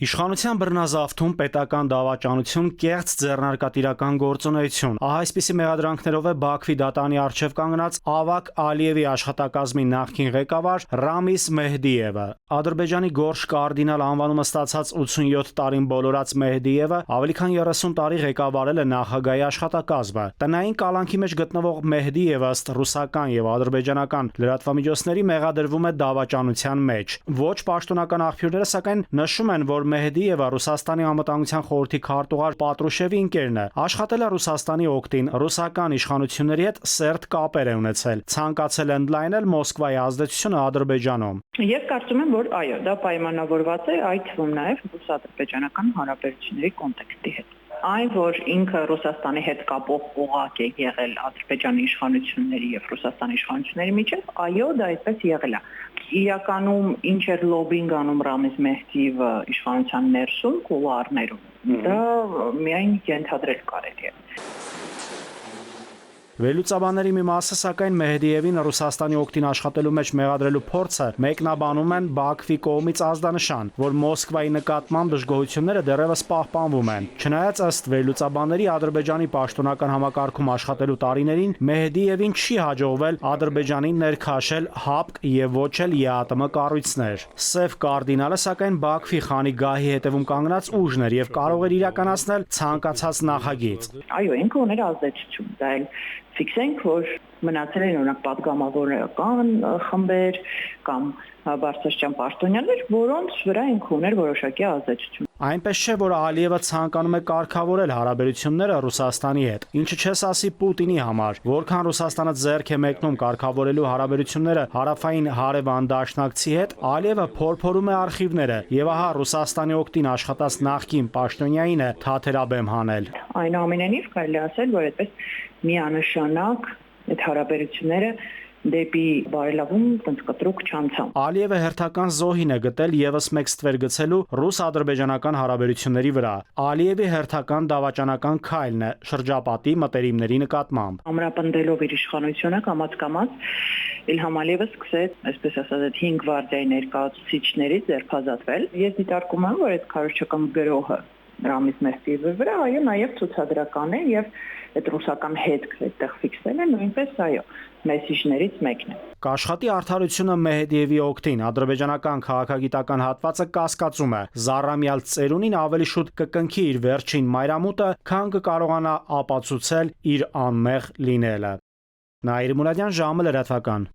Իշխանության բռնազավթում, պետական դավաճանություն, կեղծ ձեռնարկատիրական գործունեություն։ Ահա այսպիսի մեղադրանքներով է Բաքվի դատանի առջև կանգնած Ավակ Ալիևի աշխատակազմի նախկին ղեկավար Ռամիս Մեհդիևը։ Ադրբեջանի գորշ կարդինալ անվանումը ստացած 87 տարին բոլորած Մեհդիևը ավելի քան 30 տարի ղեկավարել է նախագահի աշխատակազմը։ Տնային կալանքի մեջ գտնվող Մեհդիևը ըստ ռուսական եւ ադրբեջանական լրատվամիջոցների մեղադրվում է դավաճանության մեջ։ Ոչ պաշտոնական աղբյուրները սակայն նշում են, որ Մեհդիևը Ռուսաստանի անվտանգության խորհրդի քարտուղար Պատրուշևի ընկերն է, աշխատել է Ռուսաստանի օգտին, ռուսական իշխանությունների հետ սերտ կապեր է ունեցել, ցանկացել է ընդլայնել Մոսկվայի ազդեցությունը Ադրբեջանում։ Ես կարծում եմ, որ այո, դա պայմանավորված է այդ թվում նաև ռուս-ադրբեջանական հարաբերությունների կոնտեքստի հետ։ Այն, որ ինքը Ռուսաստանի հետ կապող օղակ է եղել Ադրբեջանի իշխանությունների եւ Ռուսաստանի իշխանությունների միջեւ, այո, դա այդպես եղել է։ Իրականում ինչ էր լոբինգ անում Ռամիս Մեհդիևը իշխանության ներսում, կուլուարներում, դա միայն ենթադրել կարելի է։ Վերլուծաբանների մի մասը սակայն Մեհդիևին Ռուսաստանի օգտին աշխատելու մեջ մեղադրելու փորձը մեկնաբանում են Բաքվի կողմից ազդանշան, որ Մոսկվայի նկատմամբ դժգոհությունները դեռևս պահպանվում են։ Չնայած ըստ վերլուծաբանների Ադրբեջանի պաշտոնական համակարգում աշխատելու տարիներին Մեհդիևին չի հաջողվել Ադրբեջանին ներքաշել ՀԱՊԿ եւ ոչ էլ ԵԱՏՄ կառույցներ։ Սև կարդինալը սակայն Բաքվի խանի գահի հետևում կանգնած ուժն էր եւ կարող էր իրականացնել ցանկացած նախագիծ։ Այո, ինքը ուներ ազդեցություն, դա էլ ֆիքսենք, որ մնացել են օրինակ պատգամավորական խմբեր կամ բարձրաստիճան պաշտոնյաներ, որոնց վրա ինքը ուներ որոշակի ազդեցություն։ Այնպես չէ, որ Ալիևը ցանկանում է կարգավորել հարաբերությունները Ռուսաստանի հետ, ինչը չես ասի Պուտինի համար, որքան Ռուսաստանը ձեռք է մեկնում կարգավորելու հարաբերությունները հարավային հարևան դաշնակցի հետ, Ալիևը փորփորում է արխիվները եւ ահա Ռուսաստանի օգտին աշխատած նախկին պաշտոնյային է թաթերաբեմ հանել։ Այնուամենայնիվ կարելի ասել, որ այդպես միանշանակ այդ հարաբերությունները դեպի բարելավում կտրուկ չանցան։ Ալիևը հերթական զոհին է գտել եւս մեկ ստվեր գցելու ռուս-ադրբեջանական հարաբերությունների վրա։ Ալիևի հերթական դավաճանական քայլն է շրջապատի մտերիմների նկատմամբ։ Ամրապնդելով իր իշխանությունը կամաց-կամաց Իլհամ Ալիևը սկսեց, այսպես ասած, այդ 5 գվարդիայի ներկայացուցիչներից ձերբազատվել։ Ես դիտարկում եմ, որ այդ քարոզչական գրոհը Ռամիս Մեհդիևի վրա, այո, նաև ցուցադրական է եւ այդ ռուսական հետքը այդտեղ ֆիքսել է, նույնպես այո, մեսիջներից մեկն է։ Կաշխատի արդարությունը Մեհդիևի օգտին, ադրբեջանական քաղաքագիտական հատվածը կասկածում է, Զառամյալ ծերունին ավելի շուտ կկնքի իր վերջին մայրամուտը, քան կկարողանա ապացուցել իր անմեղ լինելը։ Նաիր Մուրադյան, ժամը լրատվական։